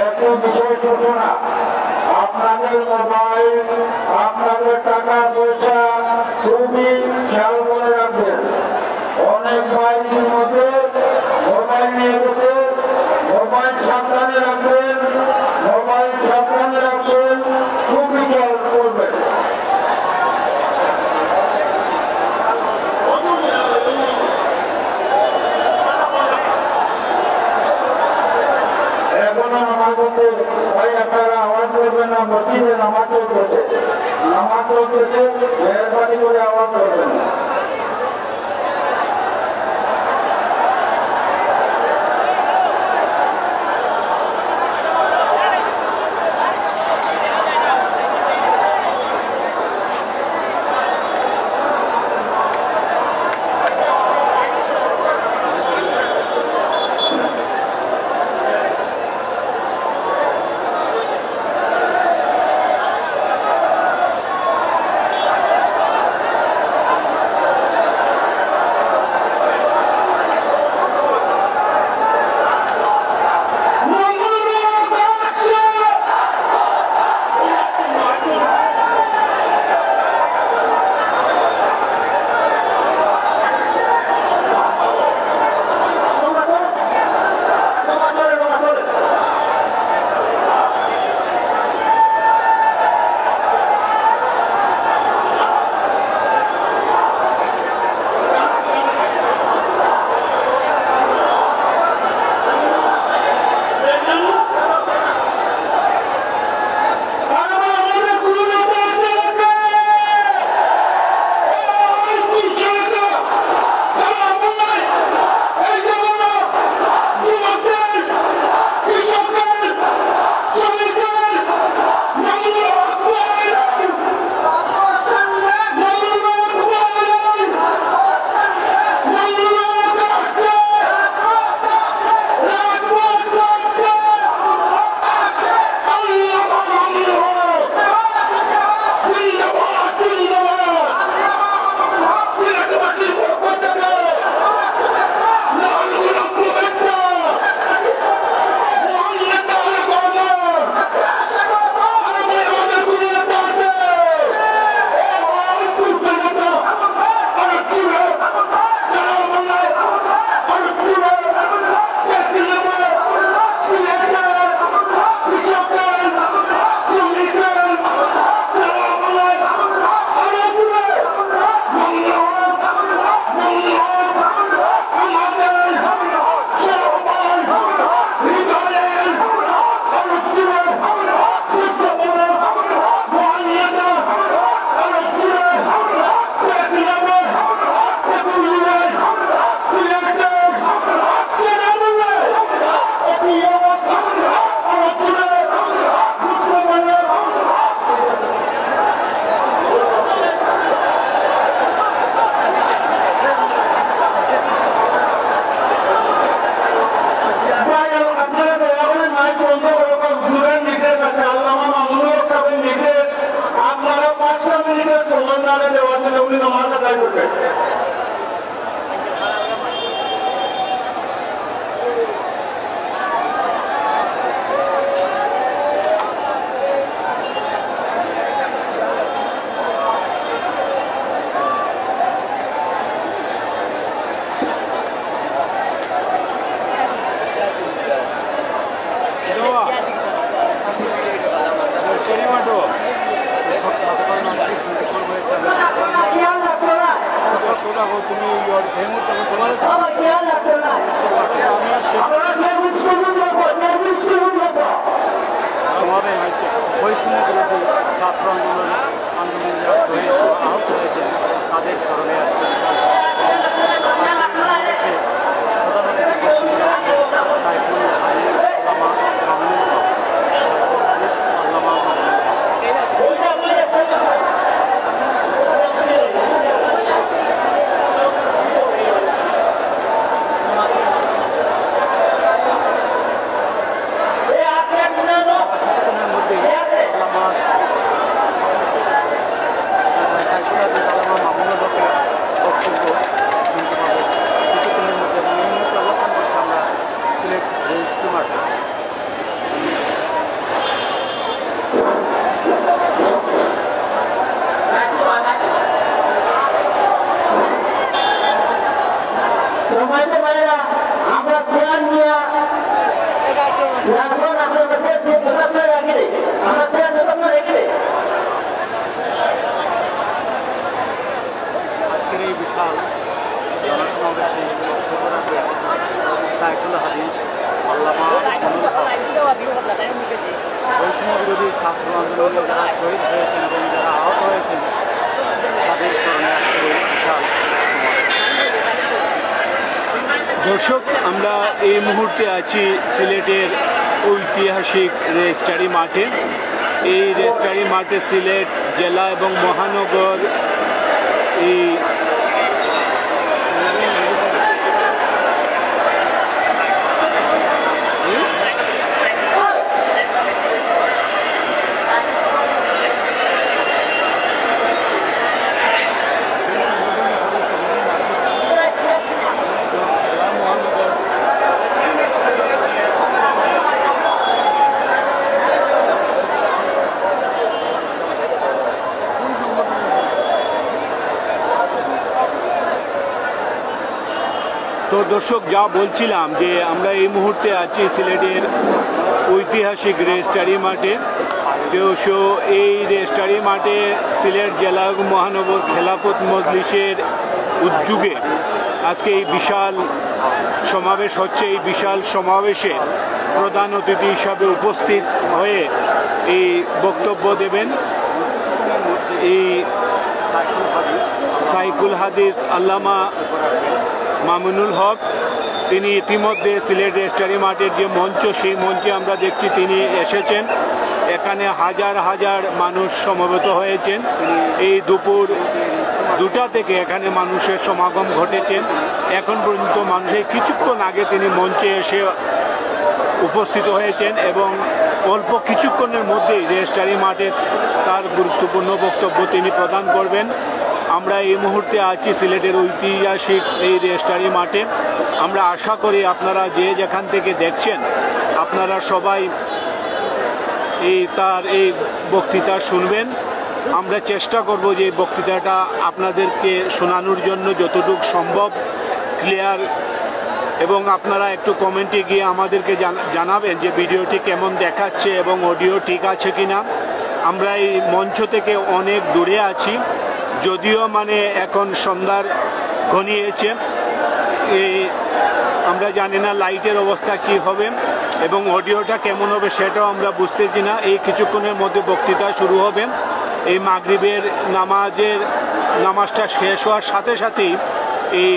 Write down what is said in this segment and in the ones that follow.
একটি বিষয় সূচনা, আপনাদের মোবাইল, আপনাদের টাকা পয়সা খুবই খেয়াল করে রাখবেন। অনেক বাইরের মধ্যে মোবাইল নিয়ে গেছে, মোবাইল সাবধানে রাখবেন, মোবাইল সাবধানে রাখবেন, খুবই খেয়াল করবেন। এখনো নামাজ হচ্ছে, ভাই আপনারা আওয়াজ করবেন না, মসজিদে নামাজ চলতেছে, নামাজ চলতেছে, মেহরবানি করে আওয়াজ করবেন না। ছাত্র আন্দোলনে আহত হয়েছে তাদের স্মরণে বৈষম্য বিরোধী ছাত্র আন্দোলনে যারা শহীদ হয়েছেন এবং যারা আহত হয়েছেন তাদের স্মরণে আজকের এই বিশাল দর্শক, আমরা এই মুহূর্তে আছি সিলেটের ঐতিহাসিক রেজিস্ট্রারি মাঠে। এই রেজিস্ট্রারি মাঠে সিলেট জেলা এবং মহানগর এই তো দর্শক, যা বলছিলাম যে আমরা এই মুহূর্তে আছি সিলেটের ঐতিহাসিক রেজিস্ট্রারি মাঠে। তো এই রেজিস্ট্রারি মাঠে সিলেট জেলা এবং মহানগর খেলাফত মজলিসের উদ্যোগে আজকে এই বিশাল সমাবেশ হচ্ছে। এই বিশাল সমাবেশে প্রধান অতিথি হিসাবে উপস্থিত হয়ে এই বক্তব্য দেবেন এই সাইকুল হাদিস আল্লামা মামুনুল হক। তিনি ইতিমধ্যে সিলেট রেজিস্ট্রারি মাঠের যে মঞ্চ, সেই মঞ্চে আমরা দেখছি তিনি এসেছেন। এখানে হাজার হাজার মানুষ সমবেত হয়েছেন। এই দুপুর 2টা থেকে এখানে মানুষের সমাগম ঘটেছেন। এখন পর্যন্ত মানুষের কিছুক্ষণ আগে তিনি মঞ্চে এসে উপস্থিত হয়েছেন এবং অল্প কিছুক্ষণের মধ্যেই রেজিস্ট্রারি মাঠে তার গুরুত্বপূর্ণ বক্তব্য তিনি প্রদান করবেন। আমরা এই মুহূর্তে আছি সিলেটের ঐতিহাসিক এই রেজিস্ট্রারি মাঠে। আমরা আশা করি আপনারা যে যেখান থেকে দেখছেন আপনারা সবাই তার এই বক্তৃতা শুনবেন। আমরা চেষ্টা করব যে এই বক্তৃতাটা আপনাদেরকে শোনানোর জন্য যতটুকু সম্ভব ক্লিয়ার, এবং আপনারা একটু কমেন্টে গিয়ে আমাদেরকে জানাবেন যে ভিডিওটি কেমন দেখাচ্ছে এবং অডিও ঠিক আছে কিনা। আমরা এই মঞ্চ থেকে অনেক দূরে আছি, যদিও এখন সন্ধ্যার ঘনিয়েছে। আমরা জানি না লাইটের অবস্থা কি হবে এবং অডিওটা কেমন হবে সেটাও আমরা বুঝতেছি না। এই কিছুক্ষণের মধ্যে বক্তৃতা শুরু হবে। এই মাগরিবের নামাজটা শেষ হওয়ার সাথে সাথেই এই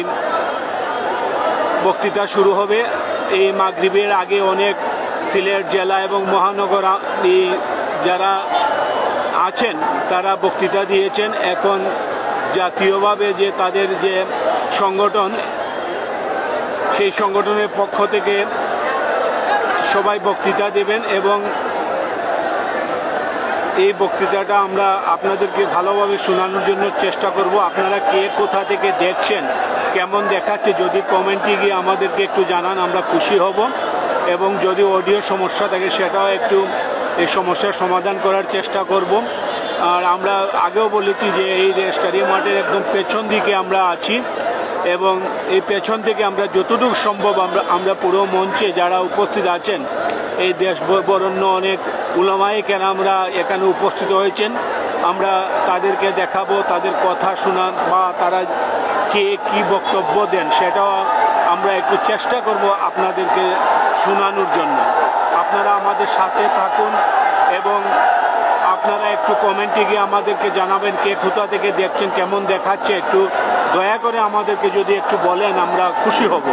বক্তৃতা শুরু হবে। এই মাগরিবের আগে অনেক সিলেট জেলা এবং মহানগর যারা আছেন তারা বক্তৃতা দিয়েছেন। এখন জাতীয়ভাবে যে তাদের যে সংগঠন, সেই সংগঠনের পক্ষ থেকে সবাই বক্তৃতা দেবেন এবং এই বক্তৃতাটা আমরা আপনাদেরকে ভালোভাবে শোনানোর জন্য চেষ্টা করব। আপনারা কে কোথা থেকে দেখছেন, কেমন দেখাচ্ছে, যদি কমেন্টে গিয়ে আমাদেরকে একটু জানান আমরা খুশি হব, এবং যদি অডিও সমস্যা থাকে সেটাও একটু এই সমস্যার সমাধান করার চেষ্টা করব। আর আমরা আগেও বলেছি যে এই রেজিস্ট্রারি মাঠের একদম পেছন দিকে আমরা আছি এবং এই পেছন থেকে আমরা যতটুকু সম্ভব আমরা পুরো মঞ্চে যারা উপস্থিত আছেন, এই দেশ বরেণ্য অনেক উলামায়ে কেরামরা এখানে উপস্থিত হয়েছেন, আমরা তাদেরকে দেখাবো, তাদের কথা শোনা বা তারা কে কি বক্তব্য দেন সেটাও আমরা একটু চেষ্টা করব আপনাদেরকে শোনানোর জন্য। আপনারা আমাদের সাথে থাকুন এবং আপনারা একটু কমেন্টে গিয়ে আমাদেরকে জানাবেন কে কোথা থেকে দেখছেন, কেমন দেখাচ্ছে। একটু দয়া করে আমাদেরকে যদি একটু বলেন আমরা খুশি হব।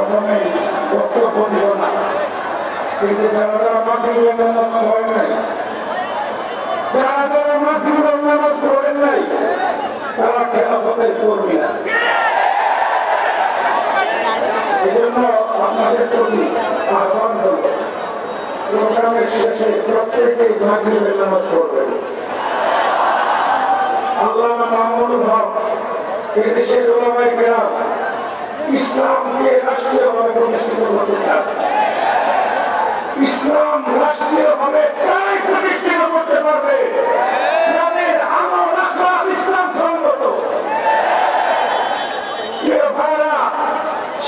প্রথমেই বক্তব্য দিও না, কিন্তু যারা যারা মাগরিবের নামাজ পড়েন নাই, যারা যারা মাগরিবের নামাজ পড়েন নাই, তারা খেলাফতের কর্মী না। এই জন্য আপনাদের প্রতি আহ্বান করব, প্রোগ্রামের শেষে প্রত্যেকেই মাগরিবের নামাজ পড়বেন। আল্লামা মাহমুদুল হক এদেশের ওলামায়ে কেরাম ইসলামকে রাষ্ট্রীয়ভাবে প্রতিষ্ঠিত করতে চান। ইসলাম রাষ্ট্রীয়ভাবে তাই প্রতিষ্ঠিত করতে পারবে যাদের আমল আখলাক ইসলাম সঙ্গত। প্রিয় ভাইরা,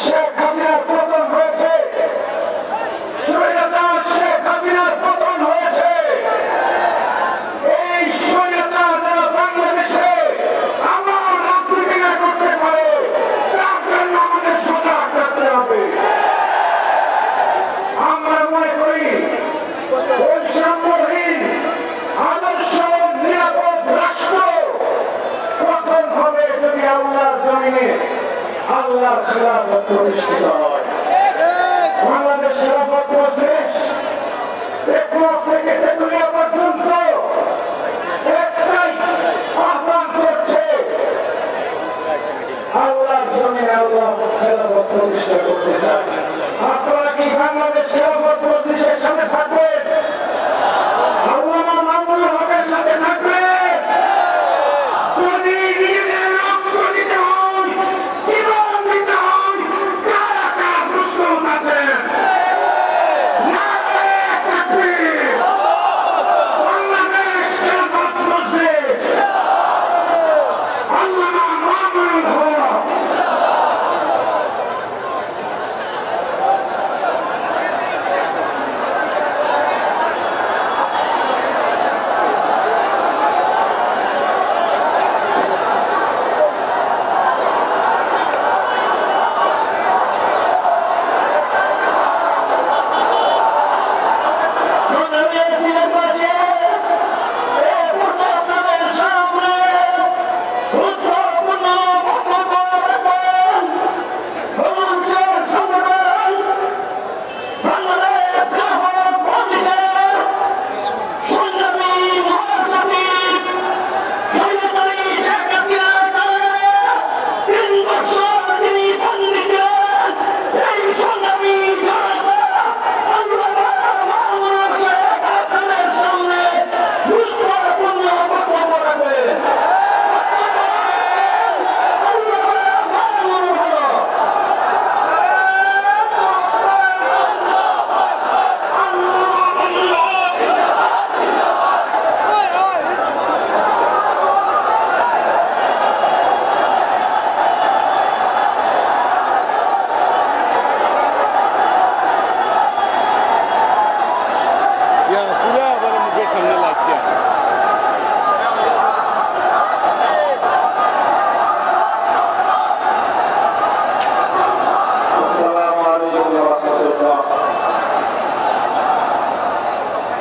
শেখ হাসিনার পতন হয়েছে, স্বৈরাচার শেখ হাসিনার পতন হয়েছে। এই স্বৈরাচার যারা বাংলাদেশে আমার রাজনীতি না করতে পারে, তার জন্য আমাদের সজাগ থাকতে হবে। আমরা মনে করি বৈষম্যহীন আদর্শ নিরাপদ রাষ্ট্র গঠন হবে যদি আল্লাহর জমিনে আল্লাহর খেলাফত প্রতিষ্ঠিত হয়। বাংলাদেশ খেলাফত মজলিস টেকনাফ থেকে তেঁতুলিয়া পর্যন্ত একটাই আহ্বান করছে, আল্লাহর জমিনে আল্লাহ খেলাফত প্রতিষ্ঠা করতে চান। আপনারা কি বাংলাদেশ খেলাফত মজলিসের সাথে থাকবেন? আল্লামা মামুনুল হকের সাথে থাকবেন? যদি নিজেদের রক্ত দিতে হয়, জীবন দিতে হয়, কারা কারা প্রশ্ন উঠাচ্ছেন? নারায়ে তাকবীর! বাংলাদেশ খেলাফত মজলিস, আল্লামা মামুনুল হক।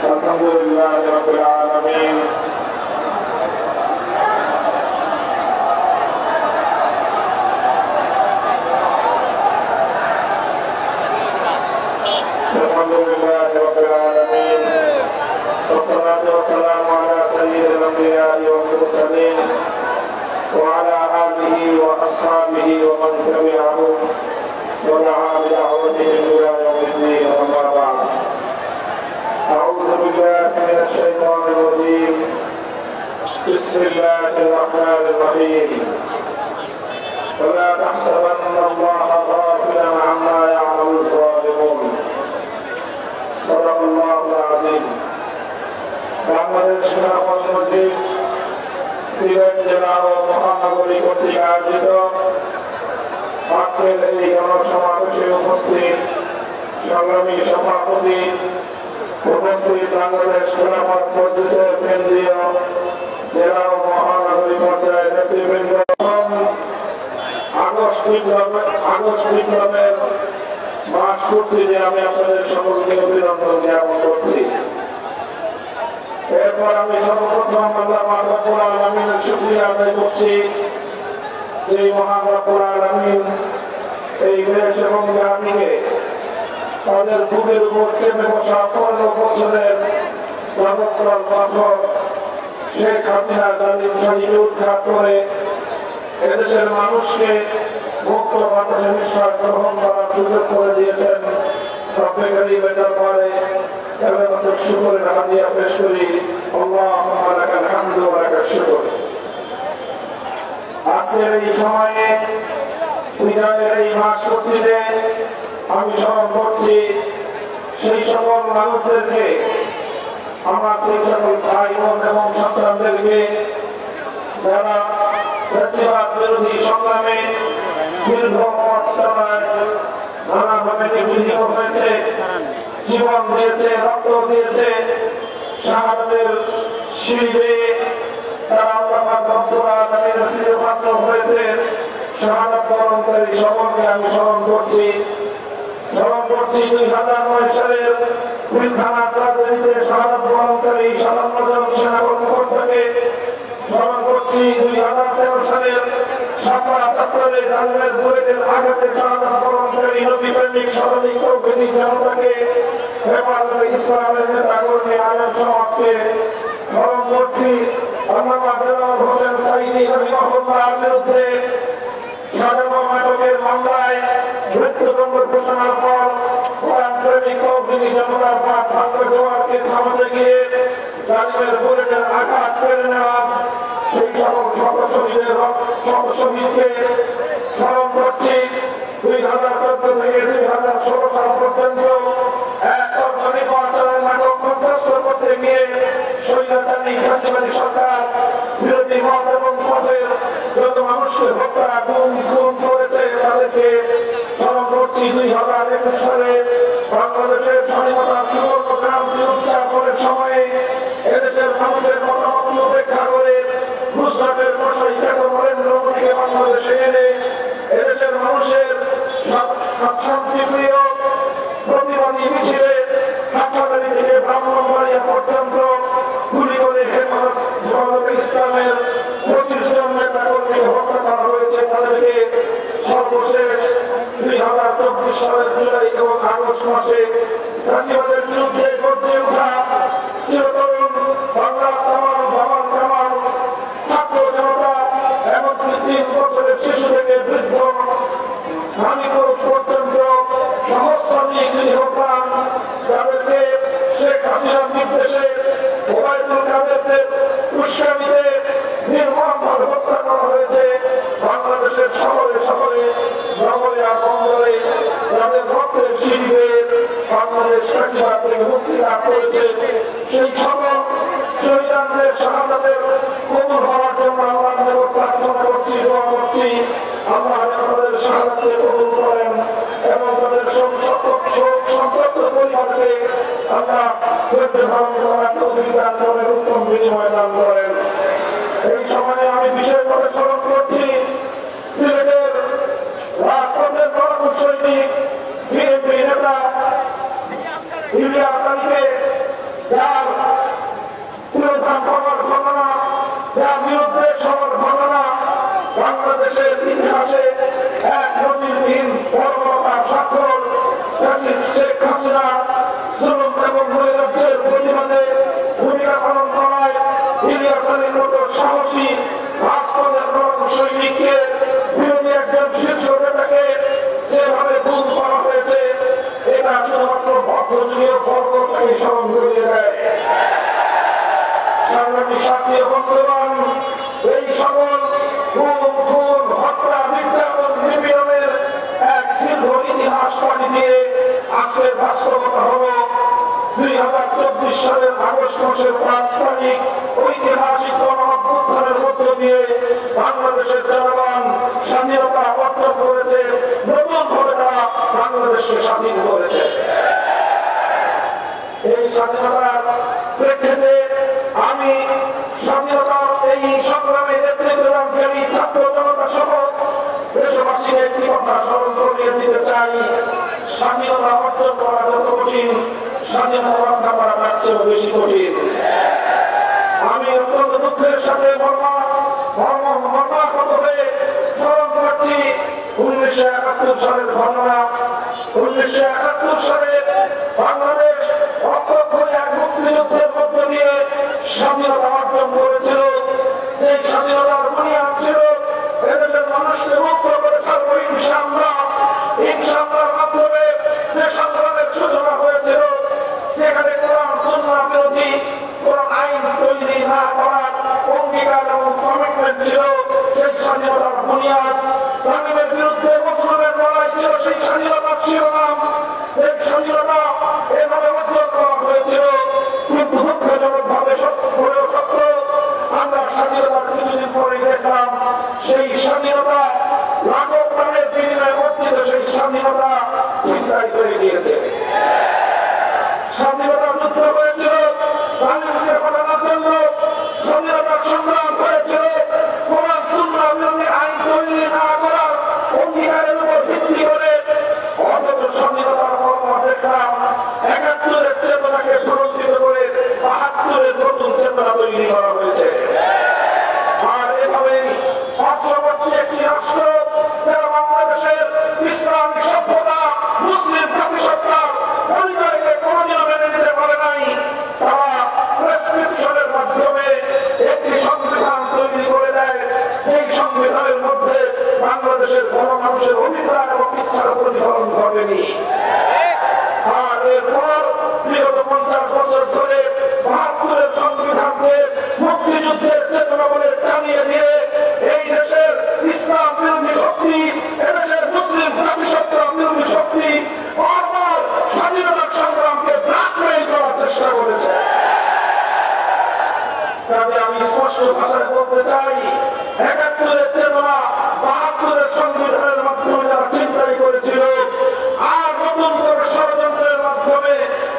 আলহামদুলিল্লাহ রাব্বিল আলামিন। আলহামদুলিল্লাহ রাব্বিল আলামিন। والصلاة والسلام على سيد الأنبياء والمرسلين وعلى آله وأصحابه ومن تبعهم ودعا بدعوتهم إلى يوم الدين. أما بعد، أعوذ بالله من الشيطان الرجيم. بسم الله الرحمن الرحيم. ولا تحسبن الله غافلا عما يعمل الظالمون. صدق الله العظيم. বাংলাদেশ খেলাফত মজলিস সিলেট জেলা ও মহানগরী কর্তৃক আয়োজিত আজকের এই জনসমাবেশে উপস্থিত সংগ্রামী সভাপতি, উপস্থিত বাংলাদেশ খেলাফত মজলিসের কেন্দ্রীয় জেলা ও মহানগরী পর্যায়ের নেতৃবৃন্দ, আগস্ট বিপ্লবের মাস পূর্তিতে আমি আপনাদের সকলকে অভিনন্দন জ্ঞাপন করছি। এরপর আমি সর্বপ্রথম আল্লাহ রাব্বুল আলামিনের শুকরিয়া আদায় করছি, যে মহান রাব্বুল আলামিন এই দেশ এবং জাতিকে তাদের বুকের উপর চেপে বসা 15 বছরের জগৎকাল পাথর শেখ হাসিনা জালিম শাহীকে উৎখাত করে এদেশের মানুষকে মুক্ত বাতাসে নিঃশ্বাস গ্রহণ করার সুযোগ করে দিয়েছেন। রব্বে কারীমের দরবারে এবাদত শুকরের হাদিয়া পেশ করি। আল্লাহুম্মা লাকাল হামদু ওয়া লাকাশ শুকর। আজকের এই সময়ে বিজয়ের এই মাস পূর্তিতে আমি স্মরণ করছি সেই সকল মানুষদেরকে, আমার সেই সকল ভাই বোন এবং সন্তানদেরকে যারা ফ্যাসিবাদ বিরোধী সংগ্রামে দীর্ঘ পথ চলায় নানাভাবে নিপীড়িত হয়েছে, জীবন দিয়েছে, রক্ত দিয়েছে, শাহাদাতের সিঁড়ি বেয়ে তারা আল্লাহ পাত্র হয়েছে। শাহাদাত বরণকারী সকলকে আমি স্মরণ করছি। 2009 সালের পিলখানা ট্রাজেডিতে শাহাদাত বরণকারী 57 জন সেনা কর্মকর্তাকে স্মরণ করছি। 2013 সালের শাপলা চত্বরে জালিমের বুলেটের আঘাতে শাহাদাত বরণকারী নবী প্রেমিক শতাধিক তৌহিদি জনতাকে হেফাজতে ইসলামের নেতা কর্মী আলেম সমাজকে স্মরণ করছি। আল্লামা দেওয়ার হোসেন সাঈদী রাহিমাহুল্লাহর বিরুদ্ধে সাজানো নাটকের মামলায় মৃত্যুদণ্ড ঘোষণার পর কোরআন প্রেমিক তৌহিদি জনতার পাঠ ভাঙ্গ জোয়ারকে থামাতে গিয়ে জালিমের বুলেটের আঘাত কেড়ে নেওয়া সেই সকল শহীদকে স্মরণ করছি। 2014 থেকে 2016 সাল পর্যন্ত এক নির্বাচনের নাটক মধ্যস্থ করতে গিয়ে স্বৈরাচারী ফ্যাসিবাদী সরকার বিরোধী মত এবং পথের যত মানুষকে হত্যা গুম করেছে তাদেরকে স্মরণ করছি। 2021 সালে বাংলাদেশের স্বাধীনতা সুবর্ণ ক্রান্তি উদযাপনের সময়ে এদেশের মানুষের মতামত উপেক্ষা করে গুজরাটের কসাই নরেন্দ্র মোদীকে বাংলাদেশে এনে এদেশের মানুষের শান্তিপ্রিয় প্রতিবাদী মিছিলে হাটহাজারী থেকে ব্রাহ্মণবাড়িয়া পর্যন্ত গুলি করে হেফাজতে ইসলামের 25 জন নেতা কর্মী হত্যা করা হয়েছে। তাদেরকে সর্বশেষ 2024 সালের জুলাই এবং আগস্ট মাসে ফ্যাসিবাদের বিরুদ্ধে গর্জে ওঠা চিরতরুণ বাংলার জামান ছাত্র জনতা এবং 3 বছরের শিশু থেকে বৃদ্ধ নারী পুরুষ পর্যন্ত সহস্রাধিক নিরীহপ্রাণ যাদেরকে শেখ হাসিনার নির্দেশে ওবায়দুল কাদেরদের উস্কানিতে নির্মমভাবে হত্যা করা হয়েছে। বাংলাদেশের শহরে শহরে নগরে আর বন্দরে যাদের রক্তের সিঁড়ি বেয়ে বাংলাদেশ ফ্যাসিবাদ থেকে মুক্তি লাভ করেছে, সেই সকল শহীদদের শাহাদাতের কবুল হওয়ার জন্য আল্লাহর নিকট প্রার্থনা করছি, দোয়া করছি। আল্লাহ আমাদের শাহাদাতকে কবুল করেন এবং তাদের সম্পৃক্ত পরিবারকে আল্লাহ ধৈর্য ধারণ করার তৌফিক দান করেন, উত্তম বিনিময় দান করেন। এই সময়ে আমি বিশেষভাবে স্মরণ করছি সিলেটের রাজপথের বড় সৈনিক বিএনপি নেতা ইলিয়াস আলীকে, যার প্রধান হওয়ার ঘটনা, যার বিরুদ্ধে সবার ঘটনা বাংলাদেশের ইতিহাসে এক নজিরবিহীন বর্বরতার স্বাক্ষর। শেখ হাসিনা জুলুম এবং নৈরাজ্যের প্রতিবাদে ভূমিকা পালন করায় ইলিয়াস আলীর মতো সাহসী রাজপথের সৈনিককে বিরোধী একজন শীর্ষ নেতাকে যেভাবে গুম করা হয়েছে, এটা শুধুমাত্র ভদ্রজনীয় বর্বরতাকে স্মরণ করিয়ে দেয়। সাংবাদিক সাথী বন্ধুগণ, এই সকল খুন হত্যা নির্যাতন নিপীড়নের এক দীর্ঘ ইতিহাস পাড়ি দিয়ে আজকের বাস্তবতা হল 2024 সালের আগস্ট মাসের 5 তারিখ ঐতিহাসিক গণ-অভ্যুত্থানের মধ্য দিয়ে বাংলাদেশের জনগণ স্বাধীনতা অর্জন করেছে, নতুনভাবে তারা বাংলাদেশকে স্বাধীন করেছে। এই স্বাধীনতার প্রেক্ষিতে আমি স্বাধীনতার এই সংগ্রামে নেতৃত্বদানকারী ছাত্র জনতা সহ দেশবাসীকে একটি কথা স্মরণ করিয়ে দিতে চাই, স্বাধীনতা অর্জন করা যত কঠিন, স্বাধীনতা রক্ষা করা তার চেয়েও বেশি কঠিন। আমি অত্যন্ত দুঃখের সাথে মর্মাহত হয়ে স্মরণ করছি বলছি 1971 সালের ঘটনা। 1971 সালে বাংলাদেশ অক্ষয় এক মুক্তিযুদ্ধের মধ্য দিয়ে স্বাধীনতা অর্জন করেছিল। সেই স্বাধীনতার বুনিয়াদ ছিল এদেশের মানুষকে মুক্ত করে ছাড়বো ইনশাআল্লাহ। ইনশাআল্লাহর মাধ্যমে যে সংগ্রামের সূচনা হয়েছিল, যেখানে কোরআন সুন্নাহ বিরোধী কোন আইন তৈরি না করার অঙ্গীকার এবং কমিটমেন্ট ছিল, সেই স্বাধীনতার বুনিয়াদ। জালিমের বিরুদ্ধে মুসলিমের লড়াই ছিল সেই স্বাধীনতার শিরোনাম। সেই স্বাধীনতা এভাবে অর্জন করা হয়েছিল, কিন্তু দুঃখজনক ভাবে সত্য আমরা স্বাধীনতার কিছুদিন পরে দেখলাম সেই স্বাধীনতা লাখো প্রাণের বিনিময়ে অর্জিত সেই স্বাধীনতা ছিনতাই করে গিয়েছে। স্বাধীনতা যুদ্ধ হয়েছিল জালিমকে হটানোর জন্য, স্বাধীনতার সংগ্রাম হয়েছিল কোরআন সুন্নাহ বিরোধী আইন তৈরি না করার অঙ্গীকারের উপর ভিত্তি করে। অথচ স্বাধীনতার কর্ম দেখলাম ৭১-এর চেতনাকে প্রবর্তিত করে ৭২-এর নতুন চেতনা তৈরি করা হয়েছে। আর এভাবেই পার্শ্ববর্তী একটি রাষ্ট্র যারা বাংলাদেশের ইসলামিক সভ্যতা মুসলিম জাতিসত্তার পরিচয়কে কোনদিনও মেনে নিতে পারে নাই, তারা প্রেসক্রিপশনের মাধ্যমে একটি সংবিধান তৈরি করে দেয়। এই সংবিধানের মধ্যে বাংলাদেশের গণমানুষের অভিপ্রায় এবং ইচ্ছার প্রতিফলন ঘটেনি। আর এরপর বিগত 50 বছর ধরে ৭২-এর সংবিধানকে মুক্তিযুদ্ধের চেতনা বলে টানিয়ে দিয়ে এই দেশের ইসলাম বিরোধী শক্তি, এদেশের মুসলিম জাতিসত্তা বিরোধী শক্তি বারবার স্বাধীনতার সংগ্রামকে ব্ল্যাকমেইল করার চেষ্টা করেছে। কাজে আমি স্পষ্ট ভাষায় বলতে চাই, ৭১-এর চেতনা ৭২-এর সংবিধানের মাধ্যমে যারা চিন্তাই করেছিল, আর নতুন করে ষড়যন্ত্রের মাধ্যমে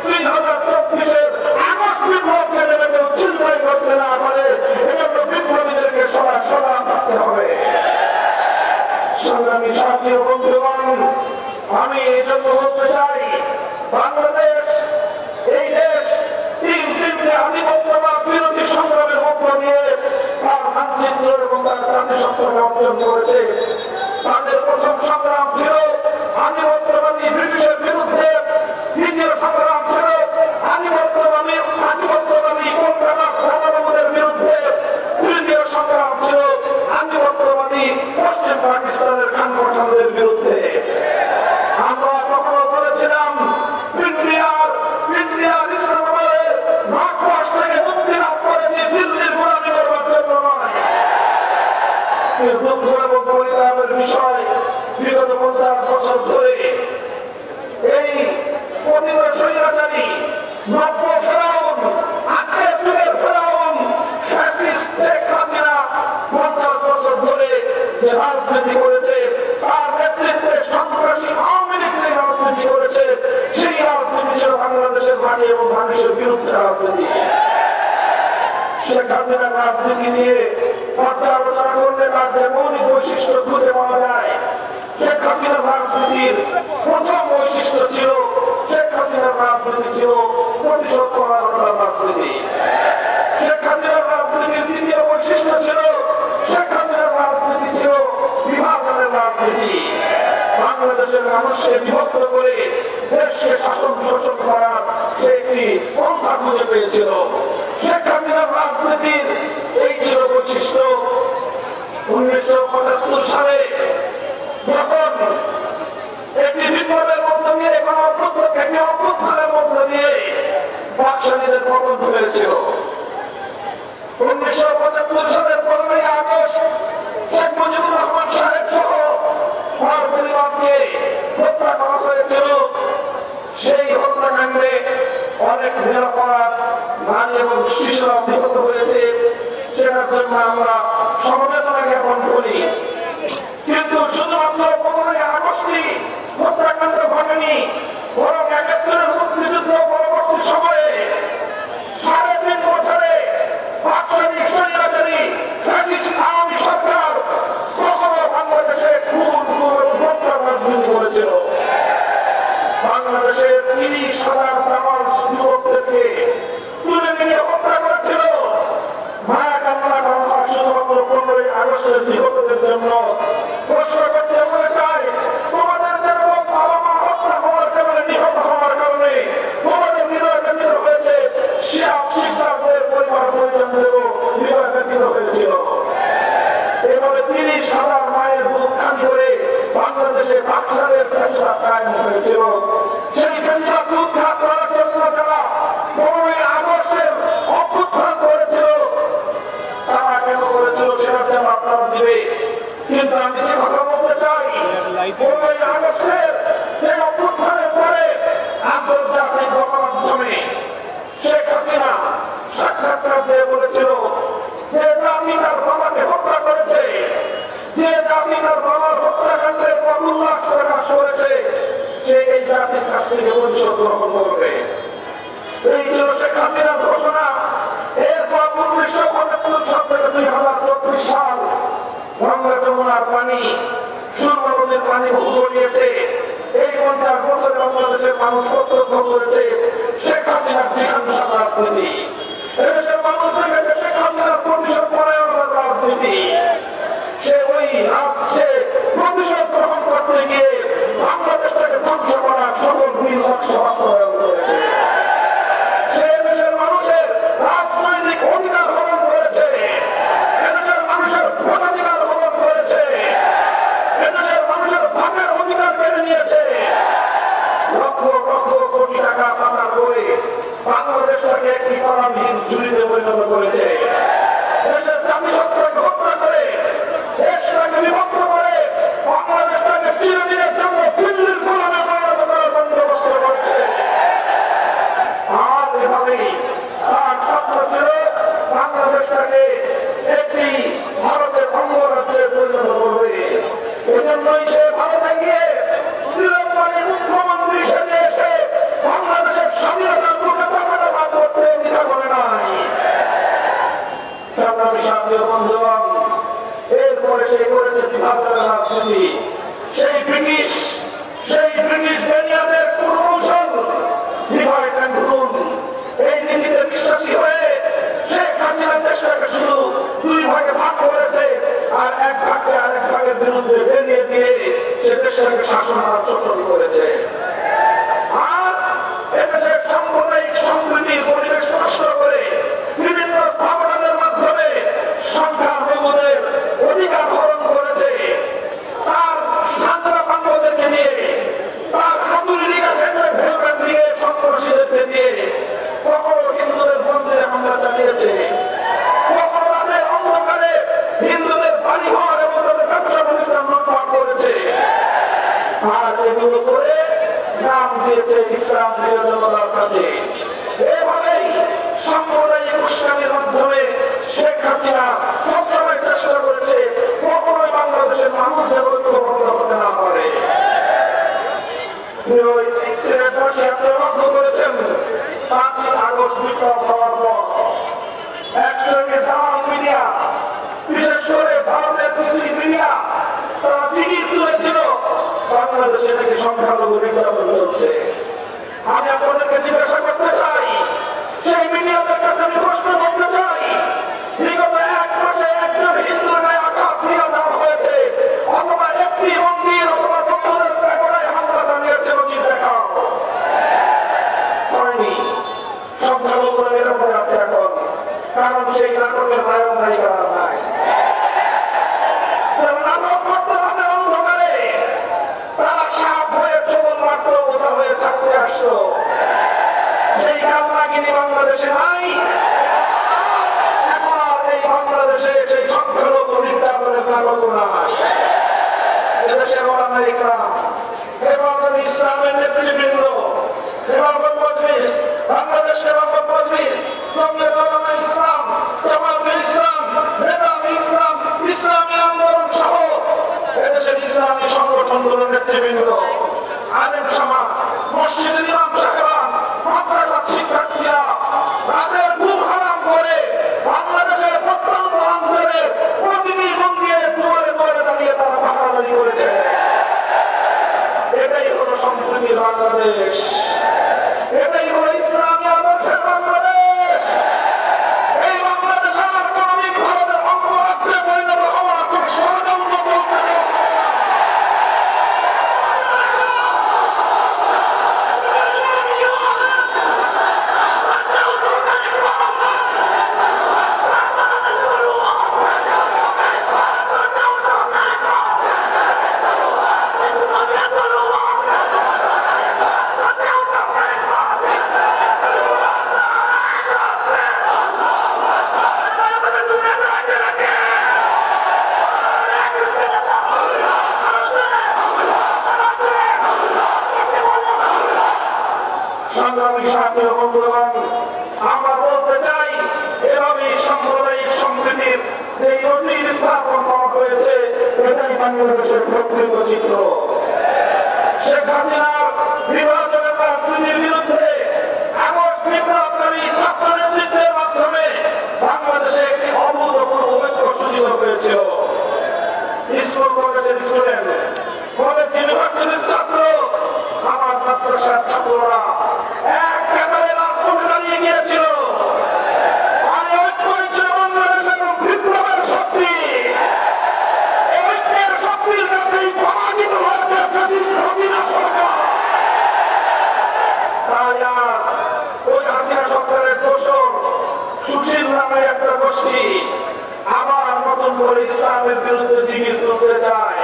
২০২৪-এর আগস্ট বিপ্লবকে নেমে কেউ চিন্তাই করতে না পারে, এজন্য বিপ্লবীদেরকে সদা সদা থাকতে হবে। সংগ্রামী সাথী ও বন্ধুগণ, আমি এই জন্য বলতে চাই, বাংলাদেশ এই দেশ তিনটি আধিপত্যবাদ বিরোধী সংগ্রামের মধ্য দিয়ে তার মানচিত্র এবং তার জাতিসত্তাকে অর্জন করেছে। তাদের প্রথম সংগ্রাম ছিল আধিপত্যবাদী ব্রিটিশের বিরুদ্ধে, দ্বিতীয় সংগ্রাম ছিল আধিপত্যবাদী কলকাতার বিরুদ্ধে, তৃতীয় সংগ্রাম ছিল আধিপত্যবাদী পশ্চিম পাকিস্তানের খান পাঠানদের বিরুদ্ধে। আমরা কখনো বলেছিলাম ইন্ডিয়ার ইসলামাবাদের ভারতবর্ষ থেকে মুক্তি লাভ করেছি দিল্লির গোলামি করবার জন্য নয়। দুঃখ এবং পরিতাপের বিষয়, বিগত 50 বছর ধরে এই পতিত স্বৈরাচারী নব্য ফেরাউন, আজকের যুগের ফেরাউন ফ্যাসিস্ট শেখ হাসিনা 50 বছর ধরে যে রাজনীতি করেছে, তার নেতৃত্বে সন্ত্রাসী আওয়ামী লীগ যে রাজনীতি করেছে, সেই রাজনীতি ছিল বাংলাদেশের মাটি এবং মানুষের বিরুদ্ধে রাজনীতি। শেখ হাসিনার রাজনীতি নিয়ে পর্যালোচনা করলে তার যে মৌলিক বৈশিষ্ট্য খুঁজে পাওয়া যায়। শেখ হাসিনার রাজনীতির প্রথম বৈশিষ্ট্য ছিল, শেখ হাসিনার রাজনীতি ছিল প্রতিশোধ করার রাজনীতি। শেখ হাসিনার রাজনীতির দ্বিতীয় বৈশিষ্ট্য ছিল, শেখ হাসিনার রাজনীতি ছিল বিভাজনের রাজনীতি। বাংলাদেশের মানুষকে বিভক্ত করে দেশকে শাসন শোষণ করার সে একটি পন্থা খুঁজে পেয়েছিল। শেখ হাসিনার রাজনীতির এই ছিল বৈশিষ্ট্য। 1975 সালে যখন একটি বিপ্লবের মধ্য দিয়ে একটি অভ্যুত্থানের মধ্য দিয়ে বাকশালীদের পতন হয়েছিল, 1975 সালের 15ই আগস্ট শেখ মুজিবুর রহমান সাহেব সহ তার পরিবারকে হত্যা করা হয়েছিল। সেই হত্যাকাণ্ডে অনেক নিরাপরাধ নারী এবং শিশুরা নিহত হয়েছে, সেটার জন্য আমরা সমবেদনা জ্ঞাপন করি। কিন্তু শুধুমাত্র 15ই আগস্টই হত্যাকাণ্ড ঘটেনি, বরং ৭১-এর মুক্তিযুদ্ধ পরবর্তী সময়ে ৩.৫ বছরে বাকশালী স্বৈরাচারী ফ্যাসিস্ট আওয়ামী সরকার কখনো বাংলাদেশে খুন হত্যার রাজনীতি করেছিল। বাংলাদেশের ৩০,০০০ তামাল যুবকদেরকে তুলে নিয়ে হত্যা করেছিল। মায়া কান্না করা শুধুমাত্র 15ই আগস্টের নিহতদের জন্য প্রশ্ন বাংলাদেশে পাকিস্তানের ফ্যাসিবাদ কায়েম হয়েছিল। সেই ফ্যাসিবাদ উৎখাত করার জন্য যারা 15 আগস্টের অভ্যুত্থান করেছিল, তারা কেন করেছিল সেটা যেন আপনারা দিবে। কিন্তু আমি যে কথা বলতে চাই, 15 আগস্টের যে অভ্যুত্থানের পরে আন্তর্জাতিক গণমাধ্যমে শেখ হাসিনা সাক্ষাৎকার দিয়ে বলেছিল যে জাতি তার বাবাকে হত্যা করেছে, যে জাতি তার বাবার হত্যাকাণ্ডের পর উল্লাস প্রকাশ করেছে, সে এই জাতির কাছ থেকে প্রতিশোধ গ্রহণ করবে। এই ছিল শেখ হাসিনার ঘোষণা। এরপর 1975 সাল থেকে 2024 সাল গঙ্গা যমুনার পানি, সুরমা নদীর পানি বহু গড়িয়েছে। এই 50 বছরে বাংলাদেশের মানুষ প্রত্যক্ষ করেছে শেখ হাসিনার জিহাদি রাজনীতি। এদেশের মানুষ দেখেছে শেখ হাসিনার প্রতিশোধ পরায়ণতার রাজনীতি। সে ওই রাজ্যে প্রতিশোধ গ্রহণ করতে গিয়ে বাংলাদেশটাকে ধ্বংস করার সকল বিল লক্ষ্য বাস্তবায়ন করেছে। সে এদেশের মানুষের রাজনৈতিক অধিকার হরণ করেছে, এদেশের মানুষের ভোটাধিকার হরণ করেছে, এদেশের মানুষের ভাতের অধিকার কেড়ে নিয়েছে। লক্ষ লক্ষ কোটি টাকা পাচার করে বাংলাদেশটাকে একটি করামহীন ঝুলিতে পরিণত করেছে। দেশের জাতিসত্তাকে হত্যা করে, দেশটাকে বিভক্ত করে, বাংলাদেশটাকে চিরদিনের জন্য দিল্লির গোলামে পরিণত করার বন্দোবস্ত করেছে। আর এভাবেই তার স্বপ্ন ছিল বাংলাদেশটাকে একটি ভারতের অঙ্গরাজ্যে পরিণত করবে। এজন্যই সে ভারতে গিয়ে শ্রীলঙ্কার মুখ্যমন্ত্রী সেজে এসে বাংলাদেশের স্বাধীনতার পক্ষে পতাকা ভাগ করতে দ্বিধা করে নাই। সংগ্রামী সাথী বন্ধুগণ, এরপরে সে করেছে বিভাজনের রাজনীতি। সেই ব্রিটিশ বেনিয়াদের কৌশল ডিভাইড অ্যান্ড রুল, এই নীতিতে বিশ্বাসী হয়ে শেখ হাসিনা দেশটাকে শুধু 2 ভাগে ভাগ করেছে, আর 1 ভাগকে আরেক ভাগের বিরুদ্ধে বেরিয়ে দিয়ে সে দেশটাকে শাসন করার চক্র করেছে। আর এদেশের সাম্প্রদায়িক সম্প্রীতির পরিবেশ নষ্ট করে বিভিন্ন স্থাপনাদের মাধ্যমে সংখ্যালঘুদের অধিকার হরণ করেছে। তার সান্ত্বনা পাণ্ডবদেরকে দিয়ে, তার হাতুড়ি দিয়ে সন্ত্রাসীদেরকে দিয়ে কখনো হিন্দুদের মন্দিরে হামলা চালিয়েছে, কখনো রাতের অন্ধকারে হিন্দুদের বাড়ি ঘর এবং তাদের ব্যবসা প্রতিষ্ঠান লুটপাট করেছে। আর এগুলো করে নাম দিয়েছে ইসলাম বিরোধিতার কাজে। এভাবেই সাম্প্রদায়িক উস্কানির মাধ্যমে শেখ হাসিনা সবসময় চেষ্টা করেছে কখনোই বাংলাদেশের মানুষ যেন ঐক্যবদ্ধ হতে না পারে। লক্ষ্য করেছেন 5 আগস্ট বিপ্লব হওয়ার পর একসঙ্গে দাওয়াত মিডিয়া, বিশেষ করে ভারতের কিছু মিডিয়া, তারা টিভি তুলেছিল বাংলাদেশে থেকে সংখ্যালঘু নির্যাতন হচ্ছে। আমি আপনাদেরকে জিজ্ঞাসা করতে চাই, সেই মিডিয়াদের কাছে আমি প্রশ্ন করতে চাই, বিগত 1 মাসে একজন হিন্দুর গায়ে আঘাত নিয়ে দেওয়া হয়েছে, অথবা একটি মন্দির অথবা বৌদ্ধদের প্যাগোডায় হামলা চালিয়েছে নজির দেখাও হয়নি। সংখ্যালঘুরা নিরাপদে আছে এখন, কারণ সেই নাটকের নায়ক নায়িকারা নাই। নাটক করতে হবে অন্ধকারে, তারা সাপ হয়ে চোর মারত, বোঝা হয়ে চাকরি আসতো। সেই কামনাগিনী বাংলাদেশে নাই। এখন আর এই বাংলাদেশে সেই সংখ্যালঘু নির্যাতনের নাটক নাই। এদেশের ওলামা ইকরাম, হেফাজত ইসলামের নেতৃবৃন্দ, হেফাজত মজলিস, বাংলাদেশ হেফাজত মজলিস, জমিয়ত ওলামা ইসলাম, জামায়াতে ইসলাম, নেজামে ইসলাম, ইসলামী আন্দোলন সহ এদেশের ইসলামী সংগঠনগুলোর নেতৃবৃন্দ, আলেম সমাজ, মসজিদের ইমাম সাহেবান, মাদ্রাসার শিক্ষার্থীরা তাদের ঘুম হারাম করে বাংলাদেশের প্রত্যন্ত অঞ্চলের প্রতিটি মন্দিরে দুয়ারে দুয়ারে দাঁড়িয়ে তারা ভাগাভাগি করেছে। এটাই হলো সম্প্রীতির বাংলাদেশ, এটাই হলো ইসলামী আদর্শের বাংলাদেশ। এই বাংলাদেশ আর কোনদিন ভারতের অঙ্গরাজ্যে পরিণত হওয়ার কোন ষড়যন্ত্র চলতে নেই। সংগ্রামী সাথী ও বন্ধুগণ, আমরা বলতে চাই এভাবে সাম্প্রদায়িক সম্প্রীতির যে নজির স্থাপন করা হয়েছে এটাই বাংলাদেশের প্রকৃত চিত্র। শেখ হাসিনার বিভাজনের রাজনীতির বিরুদ্ধে আগস্ট বিপ্লবকারী ছাত্র নেতৃত্বের মাধ্যমে বাংলাদেশে একটি অভূতপূর্ব ঐক্য সূচিত হয়েছিল। স্কুল কলেজের স্টুডেন্ট, কলেজ ইউনিভার্সিটির ছাত্র, আমার মাদ্রাসার ছাত্ররা এক কাতারে রাজপথে দাঁড়িয়ে গিয়েছিল। আর ঐক্যই ছিল বাংলাদেশের বিপ্লবের শক্তি। এই ঐক্যের শক্তির কাছেই পরাজিত হয়েছে ফ্যাসিস্ট হাসিনা সরকার। তাই আজ ওই হাসিনা সরকারের দোষর সুশীল নামে একটা গোষ্ঠী আবার নতুন করে ইসলামের বিরুদ্ধে জিগির তুলতে চায়।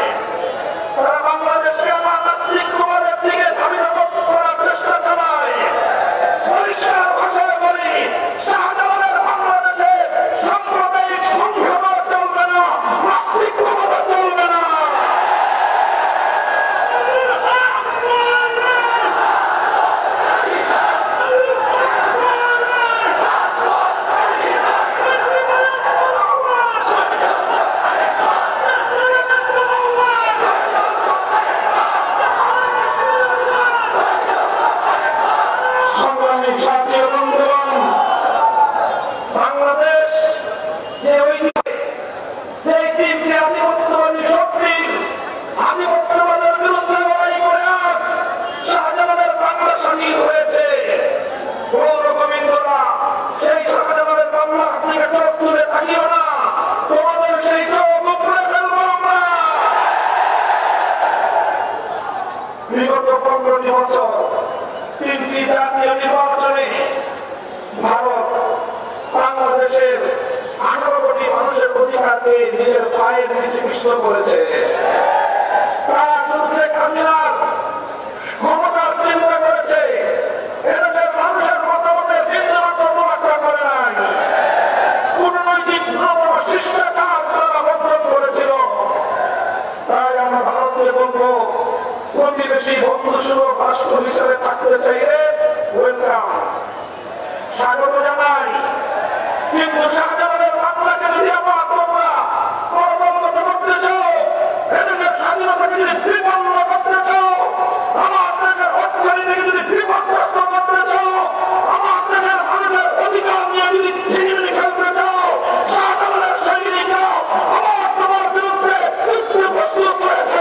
তারা বাংলাদেশকে আমার নাস্তিকবাদের দিকে ধাবিত করার চেষ্টা চালায়। পরিষ্কার ভাষায় বলি, শাহজালালের বাংলাদেশে সাম্প্রদায়িক সংঘাত চলবে না, নাস্তিকবাদ চলবে না। সংগ্রামী সাথী ও বন্ধুগণ, বাংলাদেশ যে যে তিনটি আধিপত্যবাদী শক্তির আধিপত্যবাদের বিরুদ্ধে লড়াই করে আজ শাহজালালের বাংলা স্বাধীন হয়েছে। গৌর গোবিন্দরা সেই শাহজালালের বাংলা থেকে চোখ তুলে তাকিও না, তোমাদের সেই চোখ উপরে ফেলবো আমরা। বিগত 15টি বছর তিনটি জাতীয় নির্বাচনে ভারত বাংলাদেশের 18 কোটি মানুষের অধিকারকে নিজের পায়ের নিচে পিষ্ট করেছে। তারা শুধু শেখ হাসিনার ক্ষমতার চিন্তা করেছে, এদেশের মানুষের মতামতের বিন্দুমাত্র তোয়াক্কা করে নাই। কূটনৈতিক শিষ্টাচার তারা বর্জন করেছিল। তাই আমরা ভারতকে বলবো, প্রতিবেশী বন্ধুসুলভ রাষ্ট্র হিসেবে থাকতে চাইলে ওয়েলকাম, স্বাগত জানাই। কিন্তু শাহজালালের বাংলাকে যদি আবার তোমরা পরবর্তী করতে চাও, এদেশের স্বাধীনতাকে যদি বিপন্ন করতে চাও, আমার দেশের অর্থনীতিকে যদি বিপর্যস্ত করতে চাও, আমার দেশের মানুষের অধিকার নিয়ে যদি ছিনিমিনি খেলতে চাও, শাহজালালের সৈনিকরা আবার তোমার বিরুদ্ধে যুদ্ধ প্রস্তুত করেছে।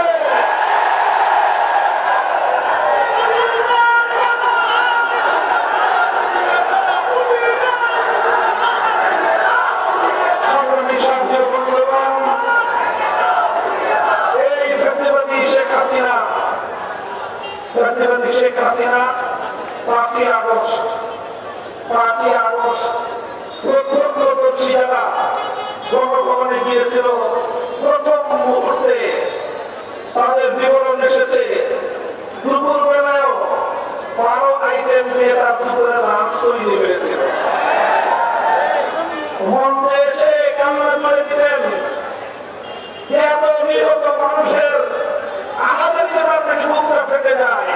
শেখ হাসিনা 5ই আগস্ট প্রত্যক্ষদর্শী যারা গণভবনে গিয়েছিল, প্রথম মুহূর্তে তাদের বিবরণ এসেছে। দুপুর বেলায়ও 12 আইটেম দিয়ে তার দুপুরে লাঞ্চ তৈরি হয়েছিল। মঞ্চে এসে কান্না করে দিলেন যে এত নিহত মানুষের আহাজারিতে নাকি মুখটা ফেটে যায়।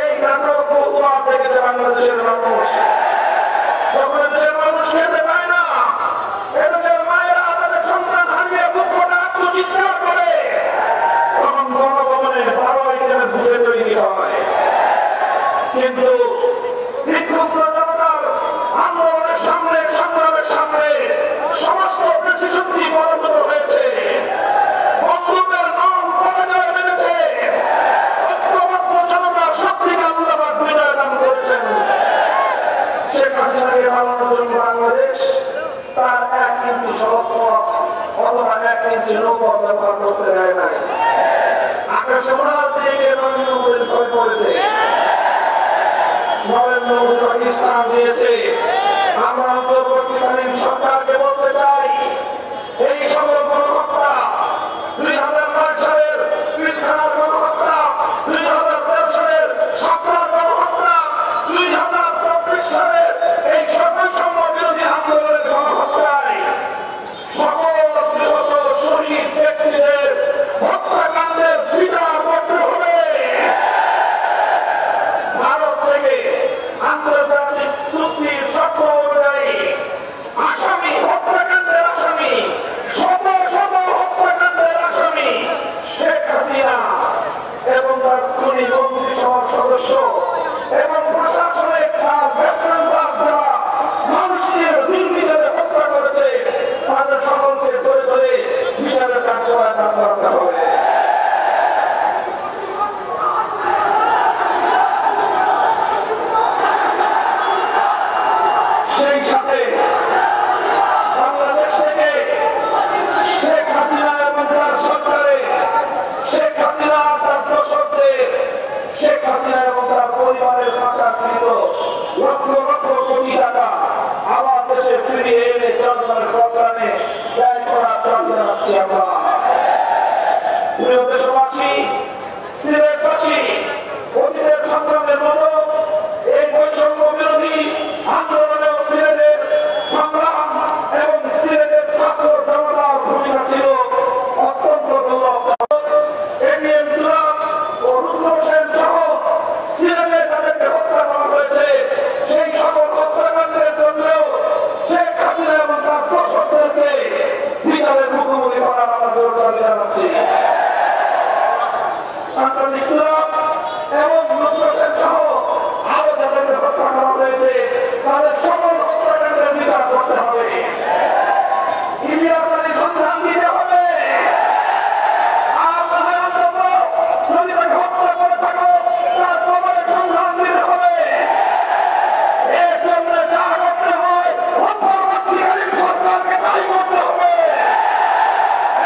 এই নাটক বহুবার দেখেছে বাংলাদেশের মানুষ। যখন দেশের মানুষ খেতে পায় না, এদেশের মায়েরা তাদের সন্তান হারিয়ে বুক ফোটা আত্মচিৎকার করে, তখন গণভবনে 12 আইটেমের বুঝে তৈরি হয়। কিন্তু বিক্ষুব্ধ জনতার আন্দোলনের সামনে, সংগ্রামের সামনে সমস্ত কৃষি শক্তি পরাভূত হয়েছে। বন্ধুদের নাম পরাজয় মেনেছে। ঐক্যবদ্ধ জনতার শক্তিকে আল্লাহ বিজয় দান করেছেন। শেখ হাসিনাকে বানানোর জন্য বাংলাদেশ তার 1 ইঞ্চি সড়ক অথবা 1 ইঞ্চি নৌপথ ব্যবহার করতে দেয় নাই। আকাশে ওড়ার দিকে নরেন্দ্র মোদীর ভয় পড়েছে। নরেন্দ্র মোদী পাকিস্তান দিয়েছে। আমরা অন্তর্বর্তীকালীন সরকারকে বলতে চাই, এই সকল গণহত্যা 2009 সালের পিলখানার গণহত্যা, 2013 সালের সরকার গণহত্যা, 2024 সালের এই সকল বিরোধী আন্দোলনের গণহত্যায় সকল নিহত শহীদ ব্যক্তিদের হত্যাকাণ্ডের বিচার করতে হবে। ভারত থেকে এবং প্রশাসনের কাজ ব্যস্ততার দ্বারা মানুষকে নির্বিচারে হত্যা করেছে, তাদের সকলকে ধরে ধরে বিচারের কার্যকলাপ করতে হবে। সেই সাথে বাংলাদেশ থেকে শেখ হাসিনা এবং তার সরকারে শেখ হাসিনা তার দর্শকদের, শেখ হাসিনা এবং তার পরিবারের টাকাকৃত লক্ষ লক্ষ কোটি টাকা আবার দেশে ফিরিয়ে এনে জনগণের কল্যাণে ব্যয় করার দাবি জানাচ্ছি আমরা। প্রিয় দেশবাসী, সিলেটবাসী, অতীতের সংগ্রামের মতো এই বৈষম্য বিরোধী আন্দোলনেও সিলেটের সংগ্রাম এবং সিলেটের ছাত্র জনতার ভূমিকা ছিল অত্যন্ত গৌরবজনক। এটিএম তুরাগ ও রুদ্র সেন সহ সিলেটে তাদেরকে হত্যা করা হয়েছে। সেই সকল হত্যাকাণ্ডের জন্যও শেখ হাসিনা এবং তার দর্শকদেরকে বিচারের মুখোমুখি করার আমরা জোর দাবি জানাচ্ছি। সাংবাদিক তুরাগ এবং রুদ্র সেন সহ আরো যাদেরকে হত্যা করা হয়েছে তাদের সকল হত্যাকাণ্ডের বিচার করতে হবে। ইলিয়াস আলী সন্ধান দিতে হবে। আর তাহলে অন্তত যদি তাকে হত্যা করে থাকো তার কবরের সন্ধান দিতে হবে। এর জন্য যা করতে হয় অন্তর্বর্তীকালীন সরকারকে তাই করতে হবে।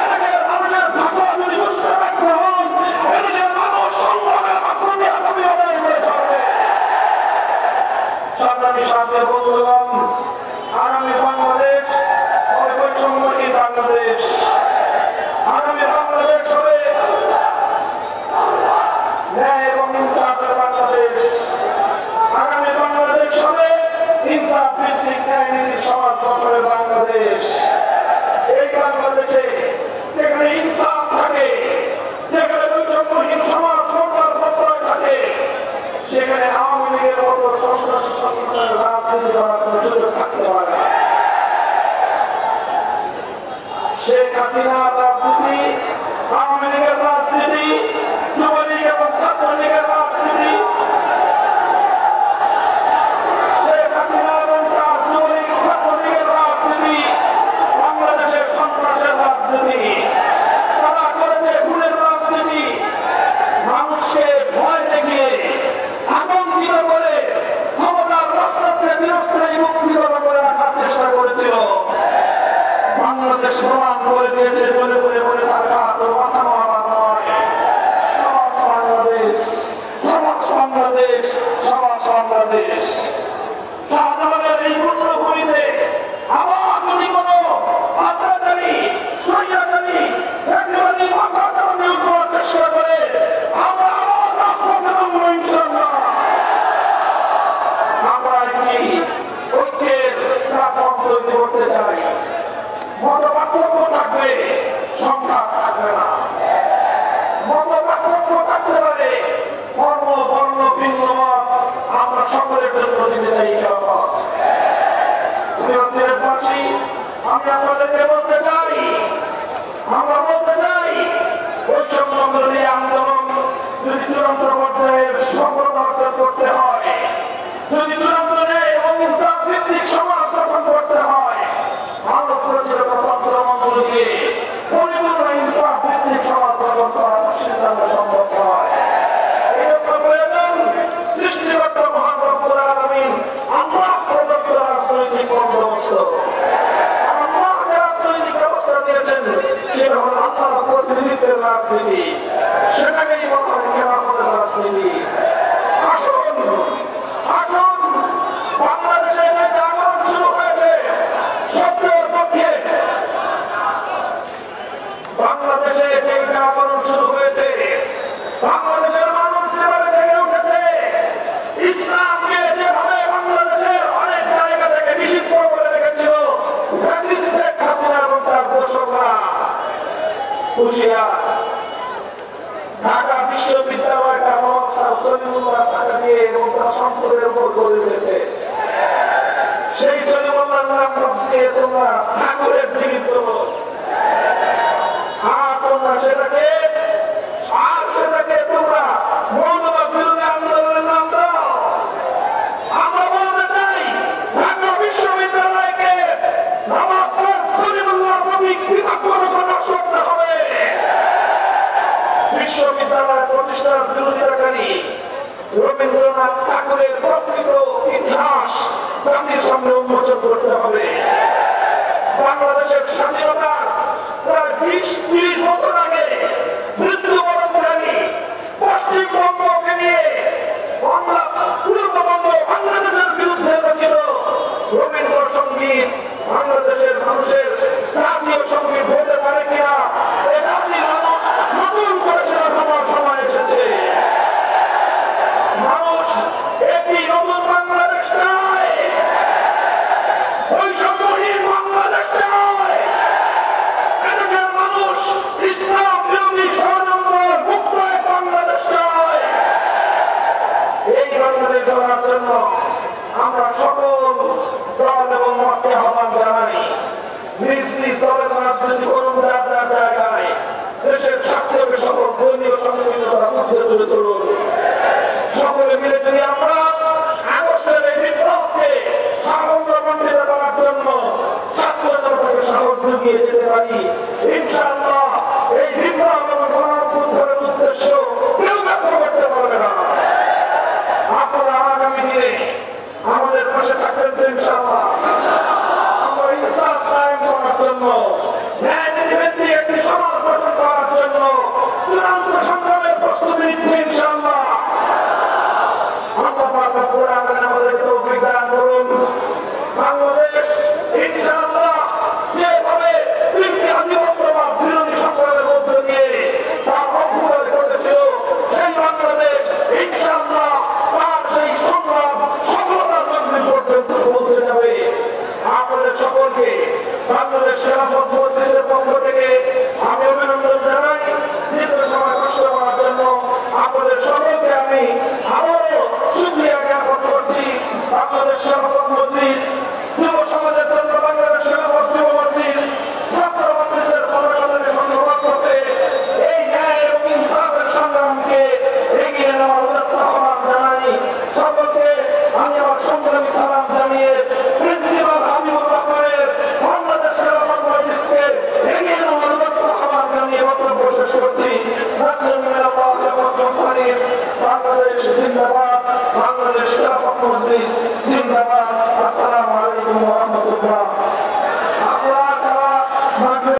এদেশের মানুষের ভাষা যদি বুঝতে ব্যর্থ হন, এদেশের মানুষ সংগ্রামের মাধ্যমে আগামী অনেক করে চলবে। সংগ্রামী সাথে বন্ধুগণ, আগামী বাংলাদেশ হবে বৈষম্যহীন বাংলাদেশ। আগামী বাংলাদেশ হবে ন্যায় এবং ইনসাফের বাংলাদেশ। আগামী বাংলাদেশ হবে ইনসাফ ভিত্তিক ন্যায় নীতির সমাজ গঠনের বাংলাদেশ। এই বাংলাদেশে যেখানে ইনসাফ থাকে, যেখানে বৈষম্যহীন সমাজ গঠনের প্রত্যয় থাকে, সেখানে আওয়ামী লীগের মতো সন্ত্রাসী সংগঠনের রাজনীতি করার কোনো সুযোগ থাকতে পারে না। শেখ হাসিনার রাজনীতি, আওয়ামী লীগের রাজনীতি, যুবলীগ এবং ছাত্রলীগের রাজনীতি, শেখ হাসিনা এবং তার যুবলীগ ছাত্রলীগের রাজনীতি বাংলাদেশের সন্ত্রাসের রাজনীতি। তারা করেছে খুনের রাজনীতি, মানুষকে ভয় দেখিয়ে আতঙ্কিত করে ক্ষমতার রাষ্ট্রকে চিরস্থায়ী মুক্তিগত করে রাখার চেষ্টা করেছিল। বাংলাদেশ প্রমাণ করে দিয়েছে বলে বলে বলে থাকা তো মাথা মারা নয়। সমাজ বাংলাদেশ, সমাজ বাংলাদেশ, সমাজ বাংলাদেশ। শাহজালালের এই পূর্ণভূমিতে আবার যদি কোনো অত্যাচারী, স্বৈরাচারী, ফ্যাসিবাদী অত্যাচার নিয়োগ করার চেষ্টা করে আমরা আবার রাষ্ট্রকে ভাঙব ইনশাআল্লাহ। আমরা একটি ঐক্যের প্ল্যাটফর্ম তৈরি করতে চাই। মতপার্থক্য থাকবে, সংঘাত থাকবে না। মতপার্থক্য থাকতে পারে, ধর্ম বর্ণ ভিন্ন মত আমরা সকলের জন্য দিতে চাই। সিলেটবাসী, আমি আপনাদেরকে বলতে চাই, আমরা বলতে চাই, বৈষম্য বিরোধী আন্দোলন যদি চূড়ান্ত পর্যায়ের সফলতা অর্জন করতে হয়, যদি চূড়ান্ত ন্যায় এবং ইনসাফ ভিত্তিক সমাজ গঠন করতে হয়, ভারত প্রচলিত তন্ত্রমন্ত্র দিয়ে পরিপূর্ণ ইনসাফ ভিত্তিক সমাজ গঠন করার সিদ্ধান্ত সম্ভব হয়। এজন্য প্রয়োজন সৃষ্টিকর্তা মহান রব্বুল আলামিন আল্লাহ প্রদত্ত রাজনৈতিক বন্দোবস্ত। আল্লাহ যে রাজনৈতিক ব্যবস্থা দিয়েছেন সেটা হল আল্লাহর প্রতিনিধিত্বের রাজনীতি, সেটাকেই বলা হয় খেলাফতের রাজনীতি। আসুন আসুন, বাংলাদেশে যে জাগরণ শুরু হয়েছে সত্যের পক্ষে, বাংলাদেশে যে জাগরণ শুরু হয়েছে, বাংলাদেশের মানুষ যেভাবে জেগে উঠেছে, ইসলামকে যেভাবে বাংলাদেশের অনেক জায়গা থেকে নিষিদ্ধ করে রেখেছিল ফ্যাসিস্ট শেখ হাসিনা এবং তার দোসররা, হুঁশিয়ার। ঢাকা বিশ্ববিদ্যালয়টা সলিমুল্লাহ টাকা দিয়ে এবং তার সম্পদের উপর গড়ে উঠেছে। সেই সলিমুল্লাহর নাম দিয়ে তোমরা ঠাকুরের জীবিত সেটাকে তোমরা মৌলবাদ বিরোধী আন্দোলনের নাম দাও। রবীন্দ্রনাথ ঠাকুরের প্রকৃত ইতিহাস জাতির সামনে উন্মোচন করতে হবে। বাংলাদেশের স্বাধীনতার প্রায় 20-30 বছর আগে মৃত্যুবরণকারী পশ্চিমবঙ্গকে নিয়ে পূর্ববঙ্গ বাংলাদেশের বিরুদ্ধে রচিত রবীন্দ্রসঙ্গীত বাংলাদেশের মানুষের জাতীয় সঙ্গীত হতে পারে কিনা এ জাতির মানুষ নতুন করে সেটা ভাবার সময় এসেছে। মানুষ একটি নতুন বাংলাদেশ চায়, বৈষম্যহীন বাংলাদেশ চায়। এলাকার মানুষ ইসলাম বিরোধী ষড়যন্ত্র মুক্ত এক বাংলাদেশ চায়। এই বাংলাদেশ গড়ার জন্য আমরা সকল দল এবং মতকে আহ্বান জানাই। নিজ নিজ দলের রাজনীতি করুন, যার যার জায়গায় দেশের স্বার্থকে সকল ধর্মীয় সংবিধান মধ্যে তুলে তুলুন। সকলে মিলে যদি আমরা আগস্টের এই বিপ্লবকে সাফল্যমণ্ডিত করার জন্য ছাত্র জনতাকে সাহস জুগিয়ে যেতে পারি, ইনশাআল্লাহ এই বিপ্লব এবং গণঅভ্যুত্থানের উদ্দেশ্য কেউ ব্যর্থ করতে পারবে না। আপনারা আগামী দিনে আমাদের পাশে থাকবেন তো ইনশাআল্লাহ। আমরা ইনসাফ কায়েম করার জন্য, ন্যায় নীতিভিত্তিক একটি সমাজ গঠন করার জন্য চূড়ান্ত সংগ্রামের প্রস্তুতি নিচ্ছে ইনশাআল্লাহ। আমাদেরকে তৌফিক দান করুন। বাংলাদেশ ইনশাআল্লাহ যেভাবে তিনটি আধিপত্যবাদ বিরোধী সংগ্রামের মধ্য দিয়ে তার অভ্যুদয় ঘটেছিল, সেই বাংলাদেশ ইনশাআল্লাহ তার সেই সংগ্রাম সফলতার মধ্যে পর্যন্ত পৌঁছে যাবে। আপনাদের সকলকে বাংলাদেশ খেলাফত মজলিসের পক্ষ থেকে আমি অভিনন্দন জানাই। দীর্ঘ সময় কষ্ট করার জন্য আপনাদের সকলকে আমি আবারও শুকরিয়া জ্ঞাপন করছি। বাংলাদেশ খেলাফত মজলিস, যুব সমাজের জন্য বাংলাদেশ খেলাফত যুব মজলিস, ছাত্র মজলিসের পতাকাকে সংগ্রহ করতে এই ন্যায় এবং ইনসাফের সংগ্রামকে এগিয়ে নেওয়ার উদাত্ত আহ্বান জানাই। সকলকে আমি আমার সংগ্রামী সালাম জানিয়ে প্রিন্সিপাল হাবিবুর রহমানের বাংলাদেশ খেলাফত মজলিসকে এগিয়ে নেওয়ার উদাত্ত আহ্বান জানিয়ে বক্তব্য শেষ করছি। বাংলাদেশ জিন্দাবাদ, বাংলাদেশ খেলাফত মজলিস।